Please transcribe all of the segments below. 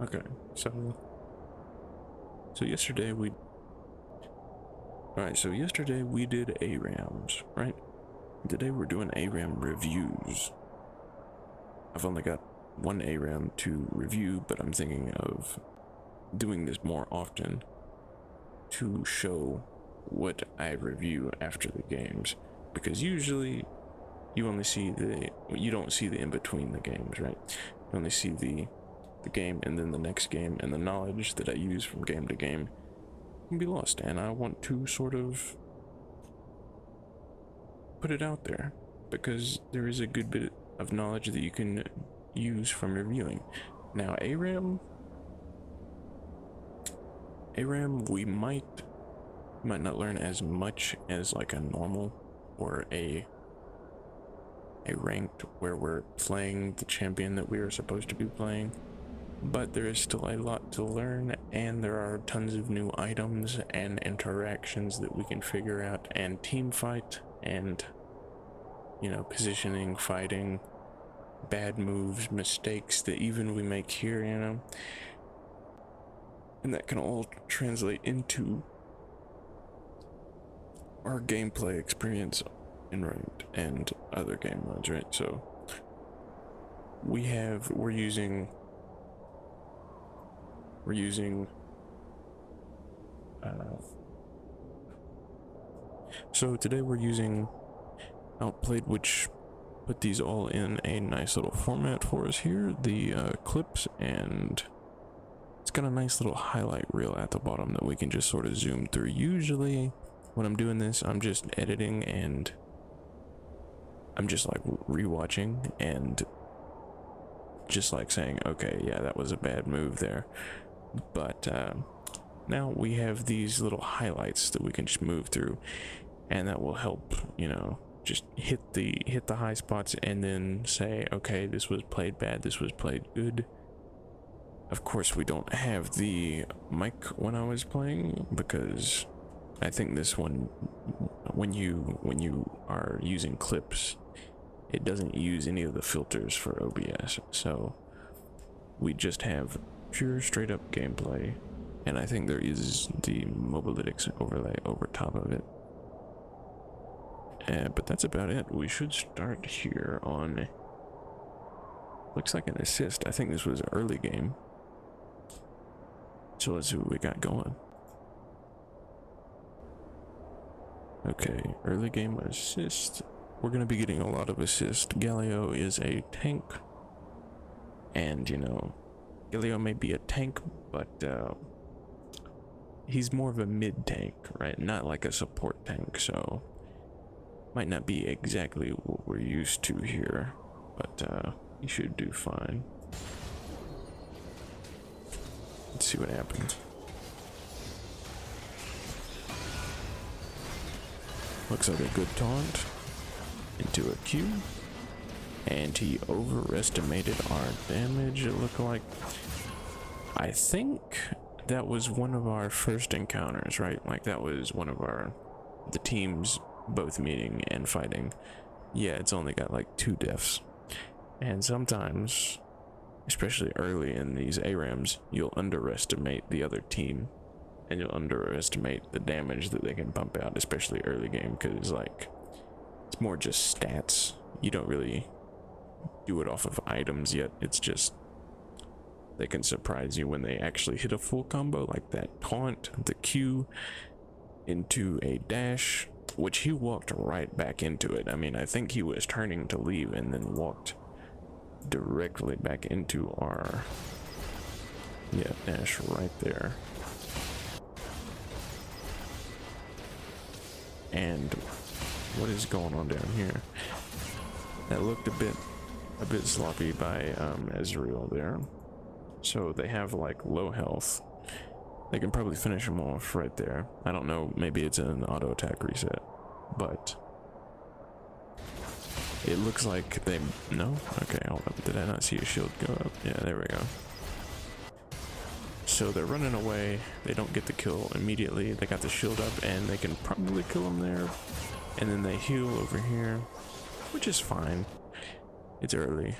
Okay, so yesterday we so yesterday we did ARAMs, right? Today we're doing ARAM reviews. I've only got one ARAM to review, but I'm thinking of doing this more often to show what I review after the games, because usually you only see you don't see the in between the games, right? You only see the game and then the next game, and the knowledge that I use from game to game can be lost, and I want to sort of put it out there because there is a good bit of knowledge that you can use from reviewing. Now ARAM we might not learn as much as like a normal or a ranked where we're playing the champion that we are supposed to be playing, but there is still a lot to learn, and there are tons of new items and interactions that we can figure out, and team fight, and positioning, fighting, bad moves, mistakes that even we make here, and that can all translate into our gameplay experience in ranked and other game modes, right? So we're using so today we're using Outplayed, which put these all in a nice little format for us here, the clips, and it's got a nice little highlight reel at the bottom that we can just sort of zoom through. Usually when I'm doing this, I'm just editing and I'm just like rewatching and just like saying, okay, yeah, that was a bad move there. But now we have these little highlights that we can just move through, and that will help, just hit the high spots and then say, okay, this was played bad, this was played good. Of course, we don't have the mic when I was playing, because I think this one, when you are using clips, it doesn't use any of the filters for OBS, so we just have pure straight up gameplay, and I think there is the Mobalytics overlay over top of it. But that's about it. We should start here on, looks like an assist. I think this was an early game. So let's see what we got going. Okay, early game assist. We're going to be getting a lot of assist. Galio is a tank. And, Galio may be a tank, but he's more of a mid tank, right? Not like a support tank, so might not be exactly what we're used to here, but he should do fine. Let's see what happens. Looks like a good taunt into a Q, and he overestimated our damage, it looked like. I think that was one of our first encounters, right? Like that was one of the teams both meeting and fighting. Yeah, it's only got like 2 deaths. And sometimes, especially early in these ARAMs, you'll underestimate the other team, and you'll underestimate the damage that they can pump out, especially early game, because like it's more just stats. You don't really do it off of items yet. It's just they can surprise you when they actually hit a full combo, like that taunt, the Q into a dash, which he walked right back into it. I mean, I think he was turning to leave and then walked directly back into our dash right there. And what is going on down here? That looked a bit sloppy by Ezreal there. So they have like low health. They can probably finish him off right there. I don't know, maybe it's an auto attack reset, but it looks like they, no? Okay, hold up. Did I not see a shield go up? Yeah, there we go. So they're running away. They don't get the kill immediately. They got the shield up, and they can probably kill him there. And then they heal over here, which is fine. It's early.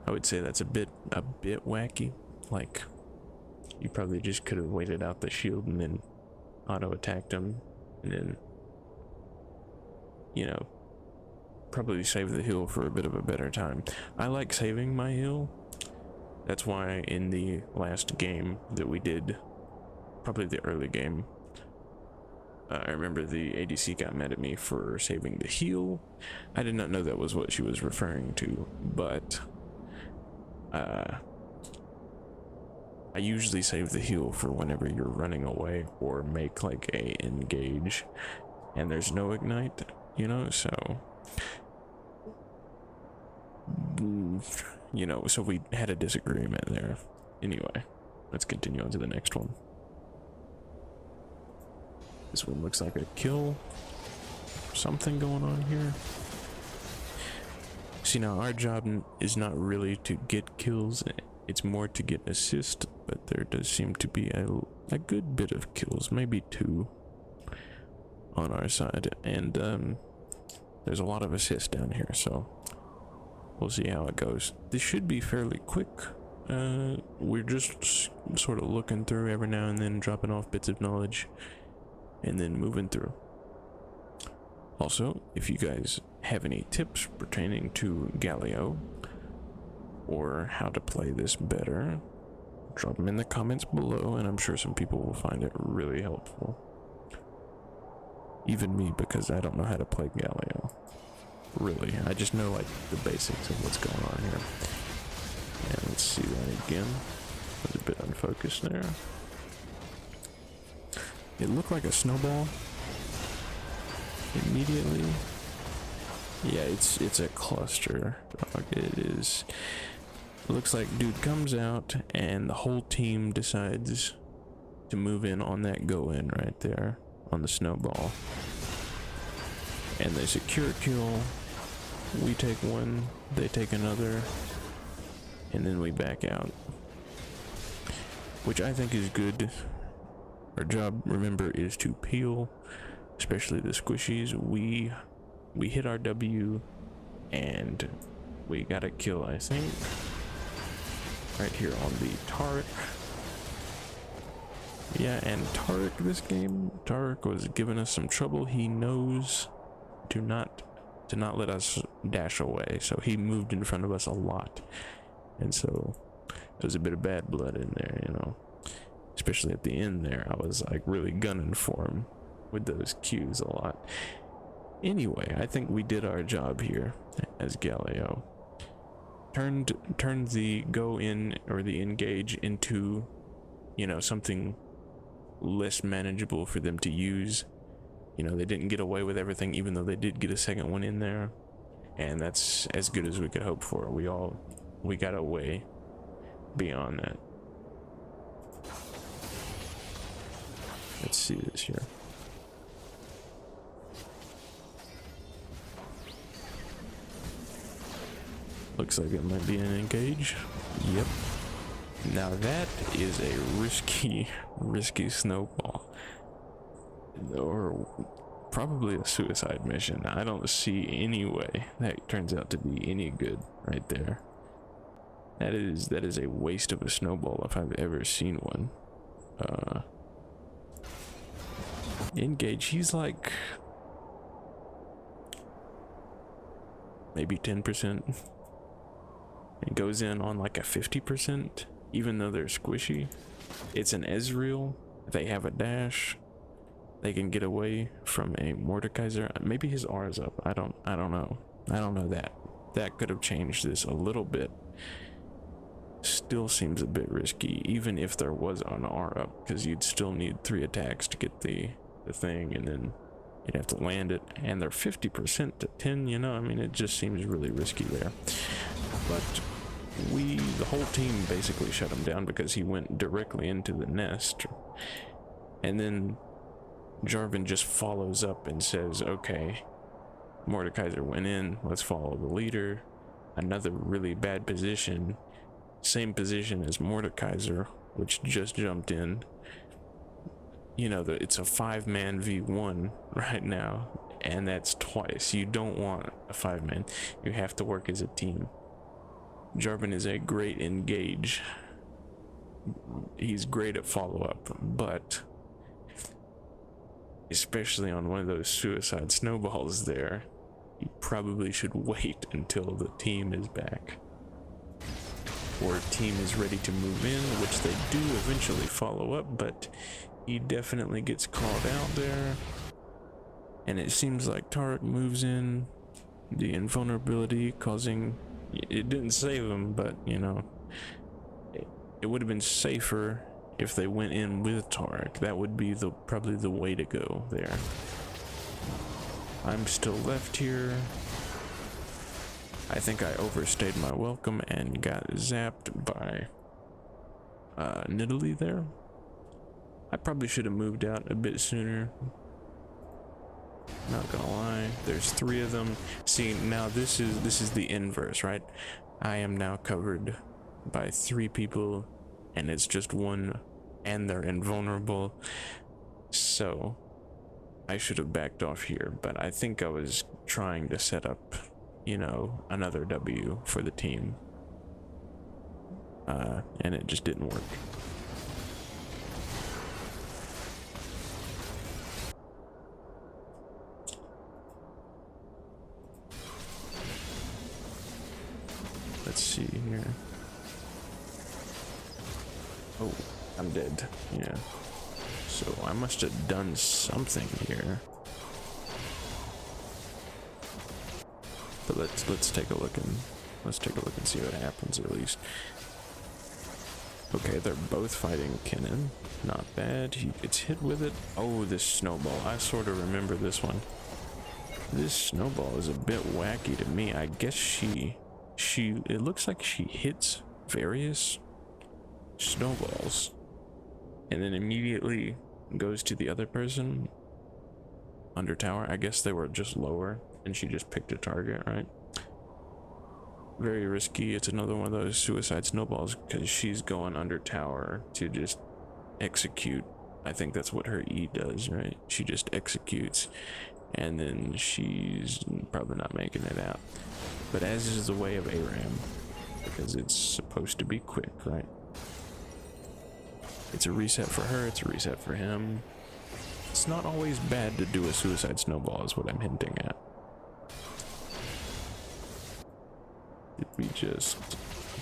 I would say that's a bit wacky. Like, you probably just could have waited out the shield and then auto attacked him, and then, you know, probably save the heal for a bit of a better time. I like saving my heal. That's why in the last game that we did, probably the early game, I remember the ADC got mad at me for saving the heal. I did not know that was what she was referring to, but I usually save the heal for whenever you're running away or make like a engage and there's no ignite, you know, so you know, so we had a disagreement there. Anyway, let's continue on to the next one. This one looks like a kill. Something going on here. See, now our job is not really to get kills, it's more to get assist, but there does seem to be a good bit of kills, maybe 2 on our side, and there's a lot of assist down here, so we'll see how it goes. This should be fairly quick. We're just sort of looking through every now and then, dropping off bits of knowledge, and then moving through. Also, if you guys have any tips pertaining to Galio or how to play this better, drop them in the comments below, and I'm sure some people will find it really helpful. Even me, because I don't know how to play Galio. Really, I just know like the basics of what's going on here. And let's see that again. Was a bit unfocused there. It looked like a snowball immediately. Yeah, it's a cluster. It is. It looks like dude comes out and the whole team decides to move in on that go in right there on the snowball. And they secure kill. We take one, they take another, and then we back out. Which I think is good. Our job, remember, is to peel, especially the squishies. We hit our W, and we got a kill, I think, right here on the Taric. Yeah, and Taric this game, Taric was giving us some trouble. He knows to not let us dash away, so he moved in front of us a lot, and so there was a bit of bad blood in there, you know. Especially at the end there, I was like really gunning for him with those Qs a lot. Anyway, I think we did our job here as Galio. Turned the go in or the engage into, you know, something less manageable for them to use. You know, they didn't get away with everything, even though they did get a second one in there, and that's as good as we could hope for. We got away beyond that. Let's see this here. Looks like it might be an engage. Yep. Now that is a risky snowball. Or probably a suicide mission. I don't see any way that turns out to be any good right there. That is a waste of a snowball if I've ever seen one. Engage, he's like maybe 10%. It goes in on like a 50%, even though they're squishy. It's an Ezreal. They have a dash. They can get away from a Mordekaiser. Maybe his R is up. I don't know. I don't know that. That could have changed this a little bit. Still seems a bit risky, even if there was an R up, because you'd still need 3 attacks to get the thing, and then you'd have to land it, and they're 50% to 10, you know. I mean, it just seems really risky there. But the whole team basically shut him down because he went directly into the nest, and then Jarvan just follows up and says, okay, Mordekaiser went in, let's follow the leader. Another really bad position, same position as Mordekaiser, which just jumped in. You know, it's a 5-man v1 right now, and that's twice. You don't want a 5-man. You have to work as a team. Jarvan is a great engage, he's great at follow-up, but especially on one of those suicide snowballs there, you probably should wait until the team is back. Or team is ready to move in, which they do eventually follow up, but he definitely gets called out there. And it seems like Tarek moves in the invulnerability, causing... It didn't save him, but, you know, it would have been safer if they went in with Tarek. That would be probably the way to go there. I'm still left here. I think I overstayed my welcome and got zapped by Nidalee there. I probably should have moved out a bit sooner. Not gonna lie, there's 3 of them. See, now this is the inverse, right? I am now covered by 3 people, and it's just 1, and they're invulnerable. So I should have backed off here, but I think I was trying to set up, you know, another W for the team, and it just didn't work. Let's see here. Oh, I'm dead. Yeah. So I must have done something here. But let's take a look and see what happens at least. Okay, they're both fighting Kenan. Not bad. He gets hit with it. Oh, this snowball. I sort of remember this one. This snowball is a bit wacky to me. I guess it looks like she hits various snowballs and then immediately goes to the other person under tower. I guess they were just lower and she just picked a target, right? Very risky. It's another one of those suicide snowballs because she's going under tower to just execute. I think that's what her E does, right? She just executes and then she's probably not making it out. But as is the way of ARAM, because it's supposed to be quick, right? It's a reset for her, it's a reset for him. It's not always bad to do a suicide snowball is what I'm hinting at. Did we just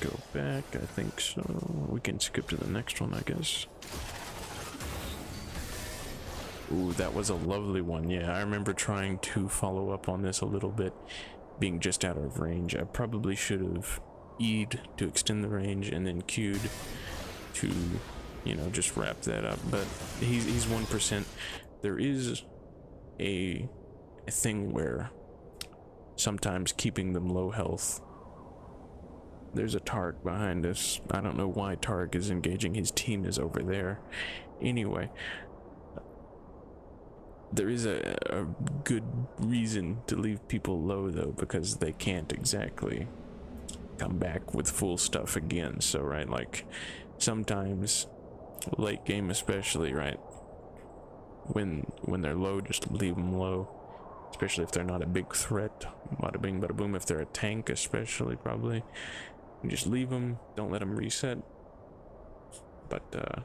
go back? I think so. We can skip to the next one, I guess. Ooh, that was a lovely one. Yeah, I remember trying to follow up on this a little bit, being just out of range. I probably should have E'd to extend the range and then Q'd to, you know, just wrap that up. But he's 1%. There is a thing where sometimes keeping them low health. There's a Tark behind us. I don't know why Tark is engaging. His team is over there. Anyway, there is a good reason to leave people low though, because they can't exactly come back with full stuff again. So right, like sometimes late game especially, right, when they're low, just leave them low, especially if they're not a big threat. Bada bing bada boom. If they're a tank especially, probably you just leave them, don't let them reset. But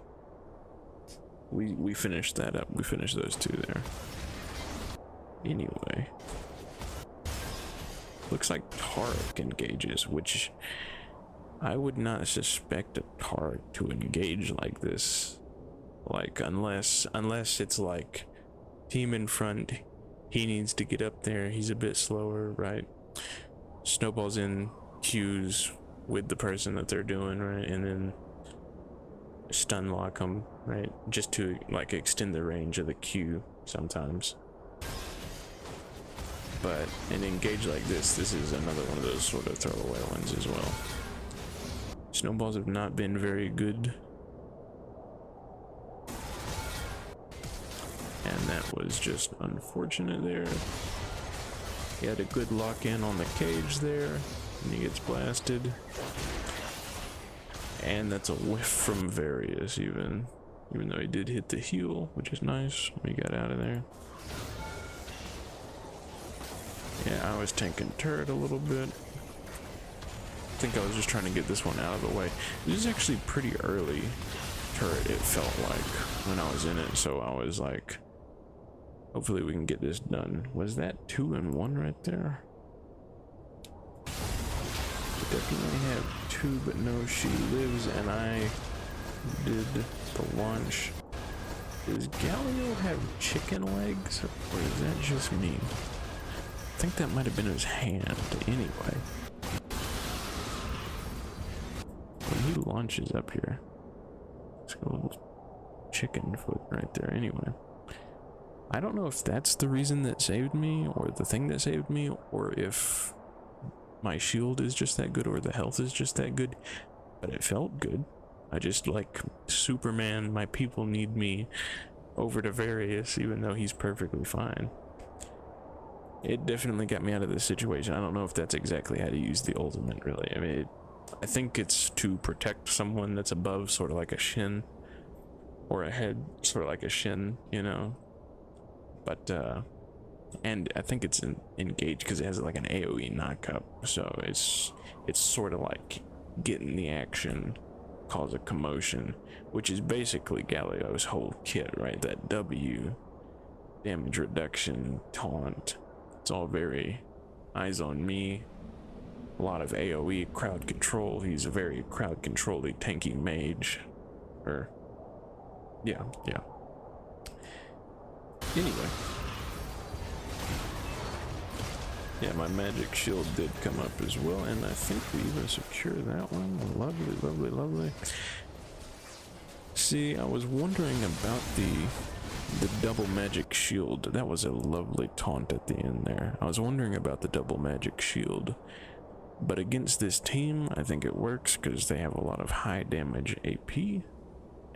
we finished that up. We finished those 2 there. Anyway, looks like Tarek engages, which I would not suspect a Tarek to engage like this. Like unless it's like team in front, he needs to get up there, he's a bit slower, right? Snowballs in Q's with the person that they're doing, right? And then stun lock them, right? Just to like extend the range of the Q sometimes. But an engage like this is another one of those sort of throwaway ones as well. Snowballs have not been very good. And that was just unfortunate there. He had a good lock in on the cage there, and he gets blasted. And that's a whiff from Various even though he did hit the heal, which is nice. We got out of there. Yeah, I was tanking turret a little bit. think I was just trying to get this one out of the way. This is actually pretty early turret, it felt like, when I was in it, so I was like, hopefully we can get this done. Was that 2 and 1 right there? We definitely have 2, but no, she lives, and I did the launch. Does Galio have chicken legs, or is that just me? I think that might have been his hand anyway. When he launches up here, it's got a little chicken foot right there anyway. I don't know if that's the reason that saved me, or the thing that saved me, or if my shield is just that good, or the health is just that good, but it felt good. I just, like Superman, my people need me over to Various, even though he's perfectly fine. It definitely got me out of this situation. I don't know if that's exactly how to use the ultimate, really. I mean, I think it's to protect someone that's above, sort of like a shin, or a head, sort of like a shin, you know. But and I think it's engaged because it has like an AoE knockup, so it's sort of like getting the action, cause a commotion, which is basically Galio's whole kit, right? That W, damage reduction, taunt. It's all very eyes on me. A lot of AoE, crowd control. He's a very crowd control-y tanky mage. Or yeah. Anyway. Yeah, my magic shield did come up as well, and I think we even secured that one. Lovely. See, I was wondering about the double magic shield. That was a lovely taunt at the end there. I was wondering about the double magic shield. But against this team, I think it works because they have a lot of high damage AP.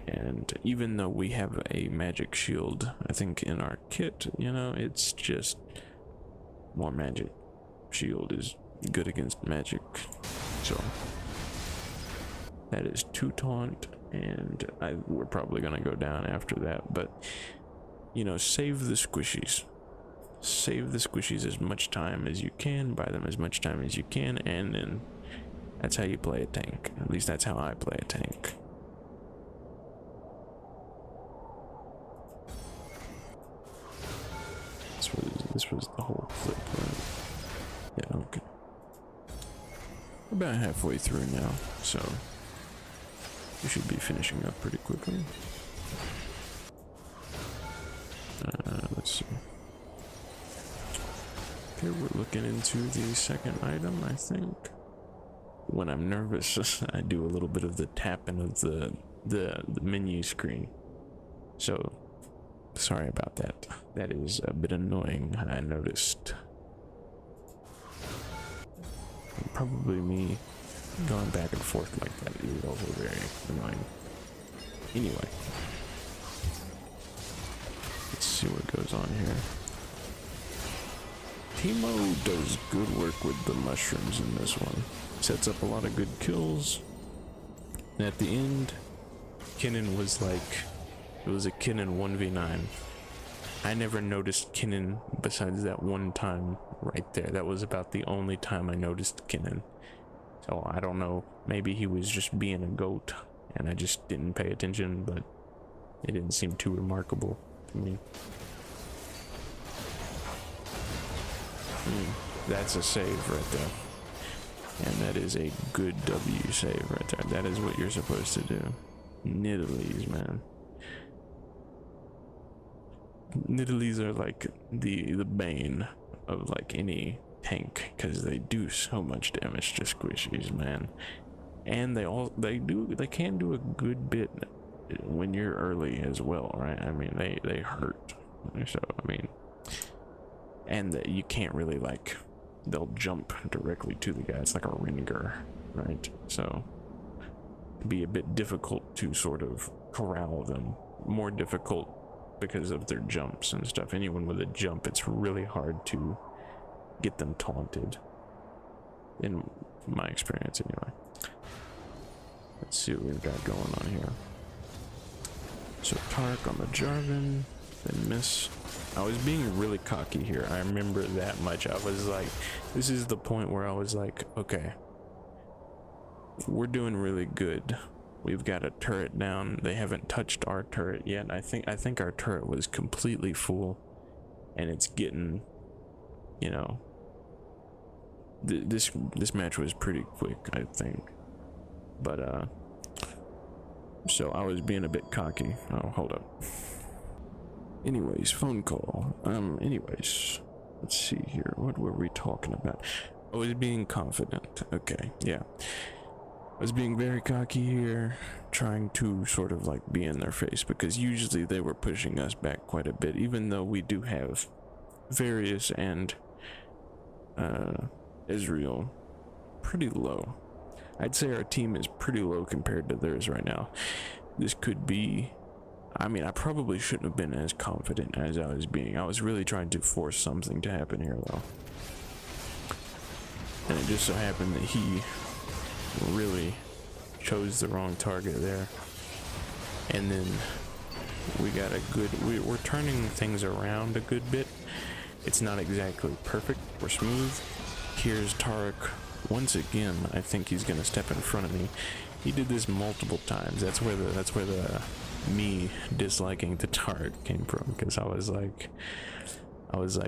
And even though we have a magic shield, I think in our kit, you know, it's just more magic. Shield is good against magic. So that is 2 taunt, and we're probably gonna go down after that. But you know, save the squishies. Save the squishies as much time as you can, buy them as much time as you can, and then that's how you play a tank. At least that's how I play a tank. This was the whole clip, right? Yeah, okay. About halfway through now, so we should be finishing up pretty quickly. Let's see. Okay, we're looking into the second item, I think. When I'm nervous, I do a little bit of the tapping of the menu screen. So, sorry about that. That is a bit annoying, I noticed. And probably me going back and forth like that is also very annoying. Anyway. Let's see what goes on here. Timo does good work with the mushrooms in this one. Sets up a lot of good kills. And at the end, Kinnan was like, it was a Kinnan 1v9. I never noticed Kinnan besides that one time right there. That was about the only time I noticed Kinnan. So I don't know, maybe he was just being a goat and I just didn't pay attention, but it didn't seem too remarkable to me. That's a save right there. And that is a good W save right there. That is what you're supposed to do. Nidalees, man. Nidalees are like the bane of like any tank because they do so much damage to squishies, man. And they can do a good bit when you're early as well, right? I mean, they hurt. So I mean, and you can't really like, they'll jump directly to the guy. It's like a ringer, right? So it'd be a bit difficult to sort of corral them. More difficult because of their jumps and stuff. Anyone with a jump, it's really hard to get them taunted, in my experience anyway. Let's see what we've got going on here. So Tark on the Jarvan, then miss. I was being really cocky here. I remember that much. I was like, this is the point where I was like, okay, we're doing really good. We've got a turret down. They haven't touched our turret yet. I think our turret was completely full, and it's getting, you know, this match was pretty quick, I think. But so I was being a bit cocky. Oh, hold up. Anyways, phone call. Anyways, let's see here. What were we talking about? I was being confident. Okay, yeah. I was being very cocky here, trying to sort of like be in their face, because usually they were pushing us back quite a bit, even though we do have Various and Israel pretty low. I'd say our team is pretty low compared to theirs right now. This could be, I mean, I probably shouldn't have been as confident as I was being. I was really trying to force something to happen here though. And it just so happened that he really chose the wrong target there. And then we got a good, we're turning things around a good bit. It's not exactly perfect or smooth. Here's Tarek once again. I think he's gonna step in front of me. He did this multiple times. That's where the me disliking the Tarek came from, because I was like,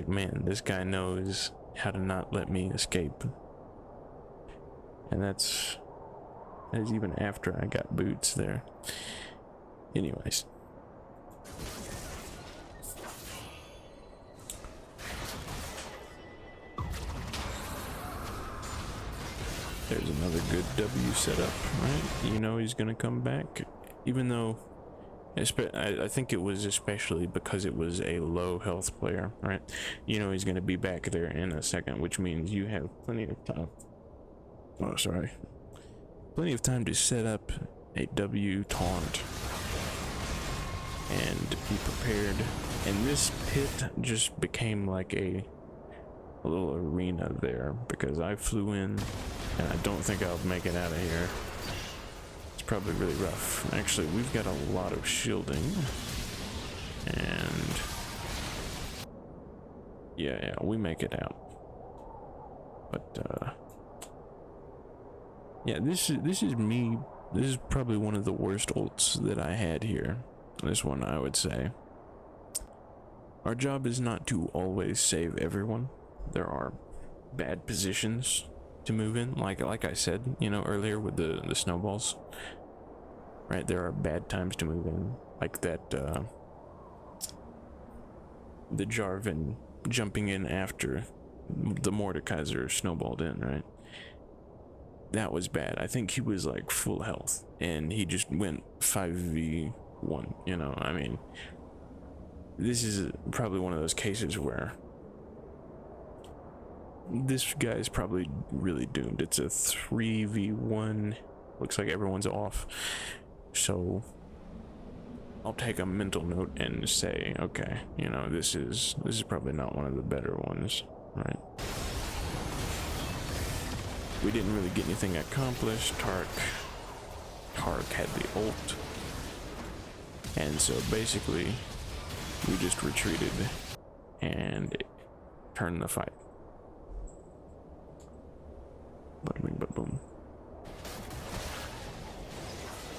man, this guy knows how to not let me escape. And that's even after I got boots there. Anyways. There's another good W setup, right? You know he's gonna come back, even though I think it was especially because it was a low health player, right? You know he's gonna be back there in a second, which means you have plenty of time. Oh, sorry. Plenty of time to set up a W taunt and be prepared. And this pit just became like a little arena there, because I flew in and I don't think I'll make it out of here. It's probably really rough. Actually, we've got a lot of shielding. And yeah, we make it out. But yeah, this is me. This is probably one of the worst ults that I had here. This one, I would say. Our job is not to always save everyone. There are bad positions to move in, like I said, you know, earlier with the snowballs. Right, there are bad times to move in, like that the Jarvan jumping in after the Mordekaiser snowballed in, right? That was bad. I think he was like full health and he just went 5v1, you know. I mean, this is probably one of those cases where this guy's probably really doomed. It's a 3v1. Looks like everyone's off. So I'll take a mental note and say, okay, you know, this is probably not one of the better ones, right? We didn't really get anything accomplished. Tark had the ult. And so basically we just retreated and turned the fight. Bada bing, bada boom.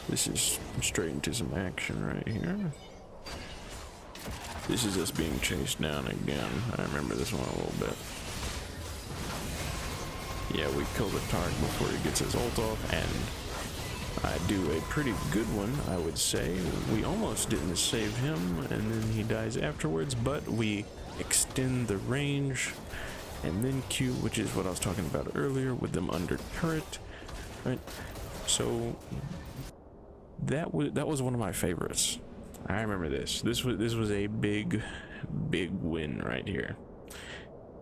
This is straight into some action right here. This is us being chased down again. I remember this one a little bit. Yeah, we kill the Tark before he gets his ult off, and I do a pretty good one, I would say. We almost didn't save him, and then he dies afterwards, but we extend the range. And then Q, which is what I was talking about earlier with them under turret, right? So that was one of my favorites. I remember this. This was a big win right here,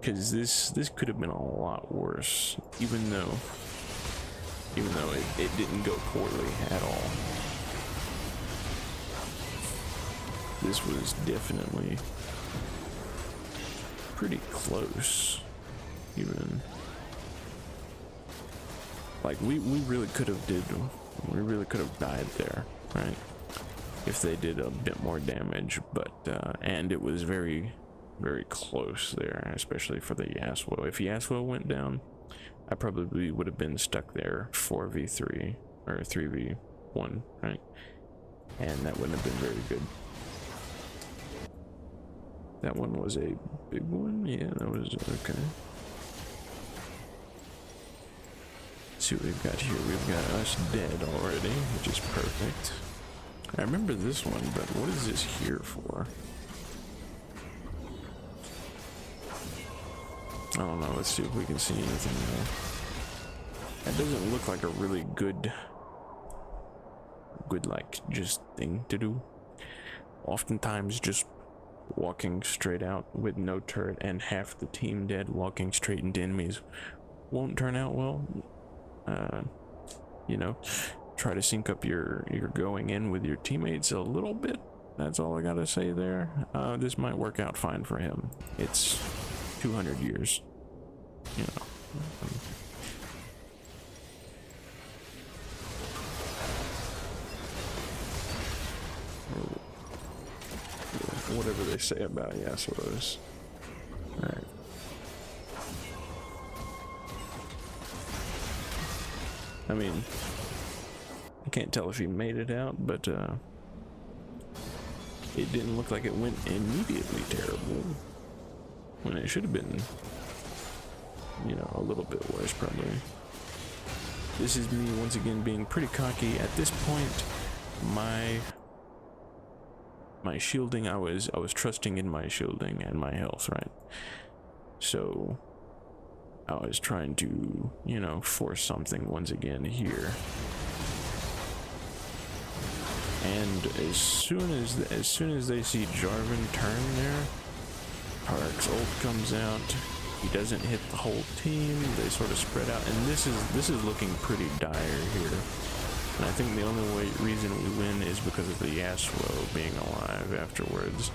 because this could have been a lot worse, even though it didn't go poorly at all. This was definitely pretty close. Even like we really could have died there, right, if they did a bit more damage. But and it was very close there, especially for the Yasuo. If Yasuo went down, I probably would have been stuck there 4v3 or 3v1, right? And that wouldn't have been very good. That one was a big one. Yeah, that was okay. Let's see what we've got here. We've got us dead already, which is perfect. I remember this one, but what is this here for? I don't know. Let's see if we can see anything there. That doesn't look like a really good like just thing to do. Oftentimes just walking straight out with no turret and half the team dead, walking straight into enemies won't turn out well. You know, try to sync up your going in with your teammates a little bit. That's all I gotta say there. This might work out fine for him. It's 200 years, you know. Whatever they say about Yasuo's. Alright. I mean, I can't tell if he made it out, but it didn't look like it went immediately terrible. When it should have been, you know, a little bit worse probably. This is me once again being pretty cocky. At this point, my shielding, I was trusting in my shielding and my health, right? So I was trying to, you know, force something once again here. And as soon as they see Jarvan turn there, Park's ult comes out. He doesn't hit the whole team. They sort of spread out, and this is looking pretty dire here. And I think the only reason we win is because of the Yasuo being alive afterwards.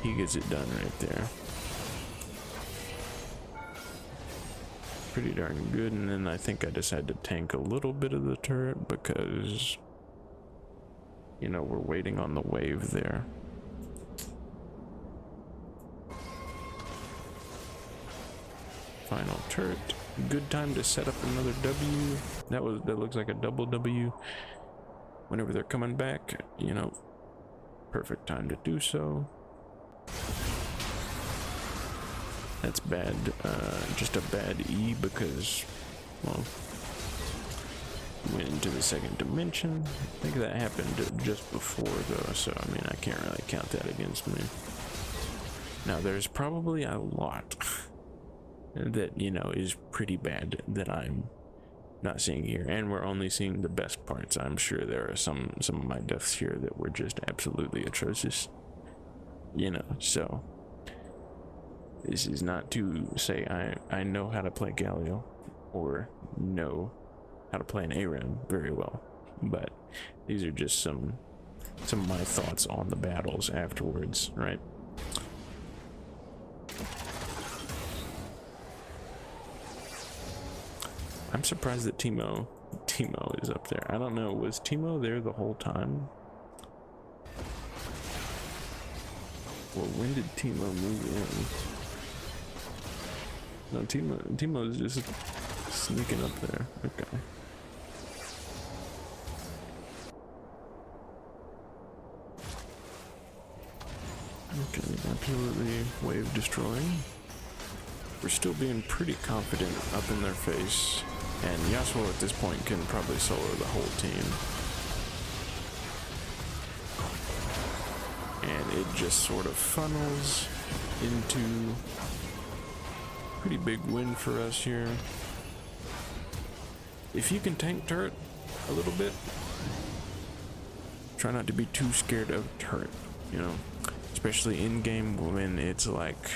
He gets it done right there. Pretty darn good. And then I think I decided to tank a little bit of the turret because, you know, we're waiting on the wave there. Final turret. Good time to set up another W. That looks like a double W. Whenever they're coming back, you know, perfect time to do so. That's bad, just a bad E because, well, went into the second dimension. I think that happened just before though, so I mean, I can't really count that against me. Now there's probably a lot that, you know, is pretty bad that I'm not seeing here, and we're only seeing the best parts. I'm sure there are some of my deaths here that were just absolutely atrocious, you know. So this is not to say I know how to play Galio or know how to play an ARAM very well, but these are just some of my thoughts on the battles afterwards, right? I'm surprised that Timo is up there. I don't know, was Timo there the whole time? Well, when did Timo move in? No, Timo's just sneaking up there. Okay. Okay, absolutely wave destroying. We're still being pretty confident up in their face, and Yasuo at this point can probably solo the whole team. And it just sort of funnels into a pretty big win for us here. If you can tank turret a little bit, try not to be too scared of turret, you know, especially in game when it's like,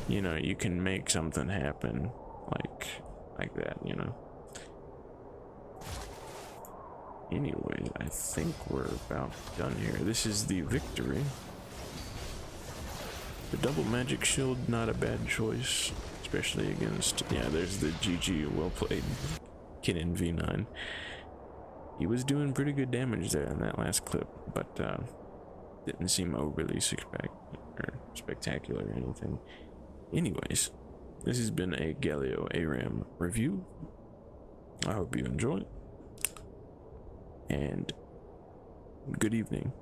you know, you can make something happen like that, you know. Anyways, I think we're about done here. This is the victory. The double magic shield, not a bad choice, especially against, yeah, there's the GG, well played, Kid in V9. He was doing pretty good damage there in that last clip, but didn't seem overly spectacular or anything. Anyways, This has been a Galio ARAM review. I hope you enjoyed, and good evening.